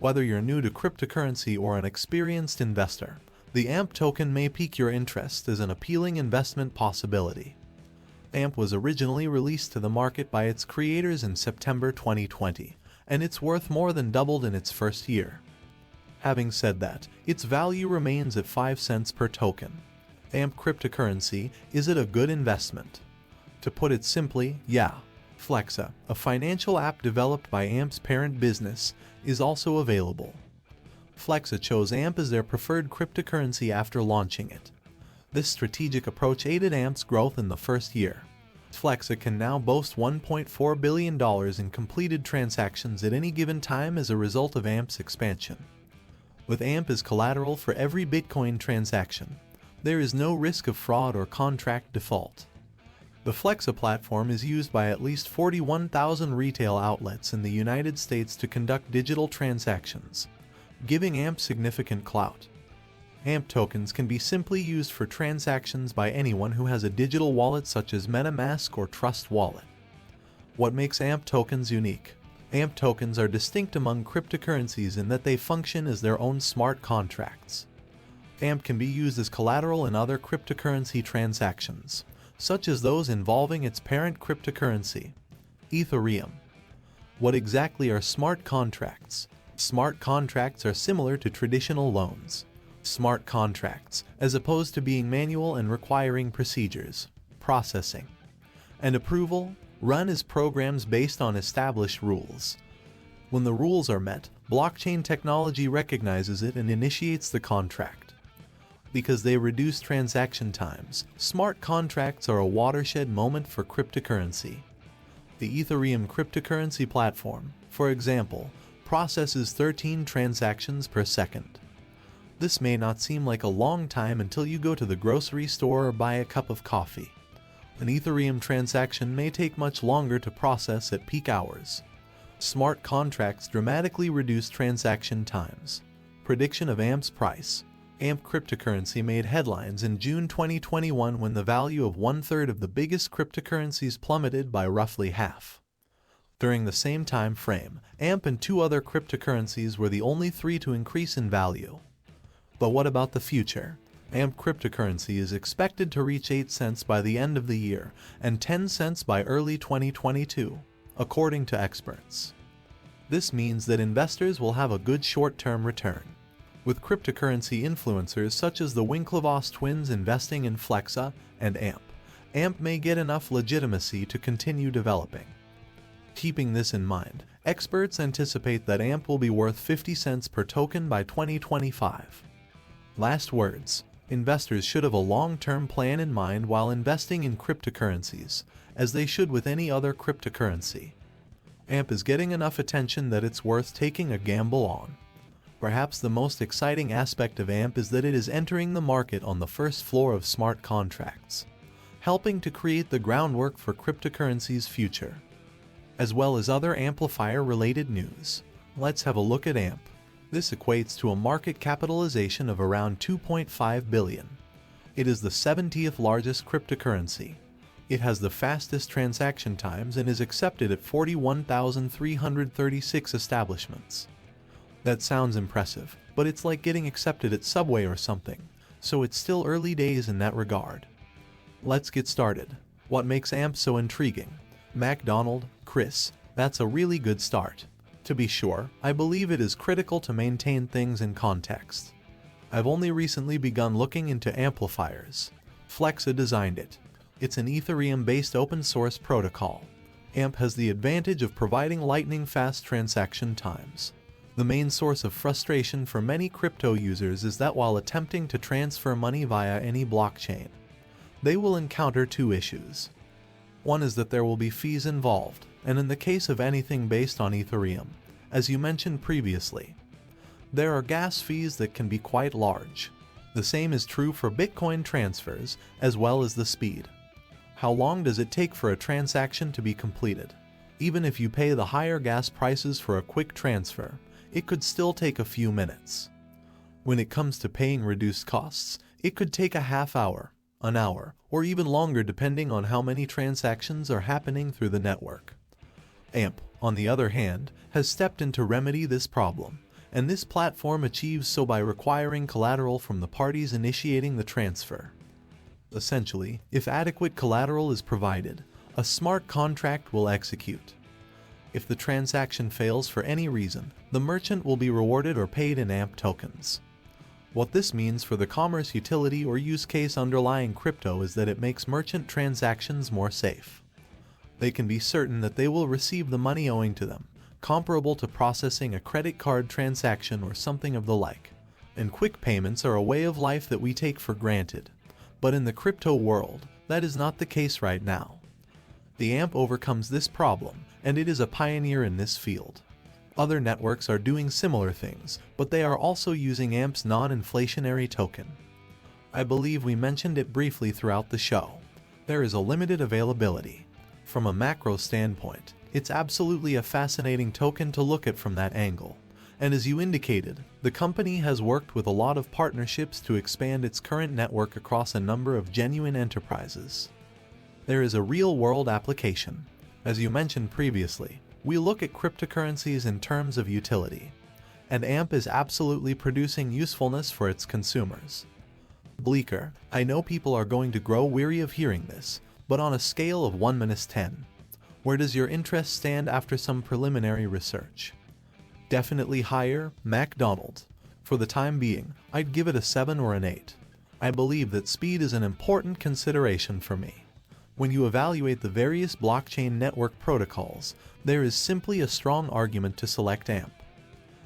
Whether you're new to cryptocurrency or an experienced investor, the AMP token may pique your interest as an appealing investment possibility. AMP was originally released to the market by its creators in September 2020, and its worth more than doubled in its first year. Having said that, its value remains at 5 cents per token. AMP cryptocurrency, is it a good investment? To put it simply, yeah. Flexa, a financial app developed by AMP's parent business, is also available. Flexa chose AMP as their preferred cryptocurrency after launching it. This strategic approach aided AMP's growth in the first year. Flexa can now boast $1.4 billion in completed transactions at any given time as a result of AMP's expansion. With AMP as collateral for every Bitcoin transaction, there is no risk of fraud or contract default. The Flexa platform is used by at least 41,000 retail outlets in the United States to conduct digital transactions, giving AMP significant clout. AMP tokens can be simply used for transactions by anyone who has a digital wallet such as MetaMask or Trust Wallet. What makes AMP tokens unique? AMP tokens are distinct among cryptocurrencies in that they function as their own smart contracts. AMP can be used as collateral in other cryptocurrency transactions, such as those involving its parent cryptocurrency, Ethereum. What exactly are smart contracts? Smart contracts are similar to traditional loans. Smart contracts, as opposed to being manual and requiring procedures, processing, and approval, run as programs based on established rules. When the rules are met, blockchain technology recognizes it and initiates the contract. Because they reduce transaction times, smart contracts are a watershed moment for cryptocurrency. The Ethereum cryptocurrency platform, for example, processes 13 transactions per second. This may not seem like a long time until you go to the grocery store or buy a cup of coffee. An Ethereum transaction may take much longer to process at peak hours. Smart contracts dramatically reduce transaction times. Prediction of AMP's price. AMP cryptocurrency made headlines in June 2021 when the value of 1/3 of the biggest cryptocurrencies plummeted by roughly half. During the same time frame, AMP and 2 other cryptocurrencies were the only 3 to increase in value. But what about the future? AMP cryptocurrency is expected to reach 8 cents by the end of the year and 10 cents by early 2022, according to experts. This means that investors will have a good short-term return. With cryptocurrency influencers such as the Winklevoss twins investing in Flexa and AMP, AMP may get enough legitimacy to continue developing. Keeping this in mind, experts anticipate that AMP will be worth 50 cents per token by 2025. Last words. Investors should have a long-term plan in mind while investing in cryptocurrencies, as they should with any other cryptocurrency. AMP is getting enough attention that it's worth taking a gamble on. Perhaps the most exciting aspect of AMP is that it is entering the market on the first floor of smart contracts, helping to create the groundwork for cryptocurrency's future. As well as other amplifier-related news, let's have a look at AMP. This equates to a market capitalization of around $2.5 billion. It is the 70th largest cryptocurrency. It has the fastest transaction times and is accepted at 41,336 establishments. That sounds impressive, but it's like getting accepted at Subway or something, so it's still early days in that regard. Let's get started. What makes AMP so intriguing? MacDonald, Chris, that's a really good start. To be sure, I believe it is critical to maintain things in context. I've only recently begun looking into amplifiers. Flexa designed it. It's an Ethereum-based open-source protocol. AMP has the advantage of providing lightning-fast transaction times. The main source of frustration for many crypto users is that while attempting to transfer money via any blockchain, they will encounter 2 issues. One is that there will be fees involved, and in the case of anything based on Ethereum, as you mentioned previously, there are gas fees that can be quite large. The same is true for Bitcoin transfers, as well as the speed. How long does it take for a transaction to be completed? Even if you pay the higher gas prices for a quick transfer, it could still take a few minutes. When it comes to paying reduced costs, it could take a half hour, an hour, or even longer depending on how many transactions are happening through the network. AMP, on the other hand, has stepped in to remedy this problem, and this platform achieves so by requiring collateral from the parties initiating the transfer. Essentially, if adequate collateral is provided, a smart contract will execute. If the transaction fails for any reason, the merchant will be rewarded or paid in AMP tokens. What this means for the commerce utility or use case underlying crypto is that it makes merchant transactions more safe. They can be certain that they will receive the money owing to them, comparable to processing a credit card transaction or something of the like. And quick payments are a way of life that we take for granted. But in the crypto world, that is not the case right now. The AMP overcomes this problem, and it is a pioneer in this field. Other networks are doing similar things, but they are also using AMP's non-inflationary token. I believe we mentioned it briefly throughout the show. There is a limited availability. From a macro standpoint, it's absolutely a fascinating token to look at from that angle. And as you indicated, the company has worked with a lot of partnerships to expand its current network across a number of genuine enterprises. There is a real-world application. As you mentioned previously, we look at cryptocurrencies in terms of utility, and AMP is absolutely producing usefulness for its consumers. Bleaker, I know people are going to grow weary of hearing this, but on a scale of 1-10, where does your interest stand after some preliminary research? Definitely higher, McDonald. For the time being, I'd give it a 7 or an 8. I believe that speed is an important consideration for me. When you evaluate the various blockchain network protocols, there is simply a strong argument to select AMP.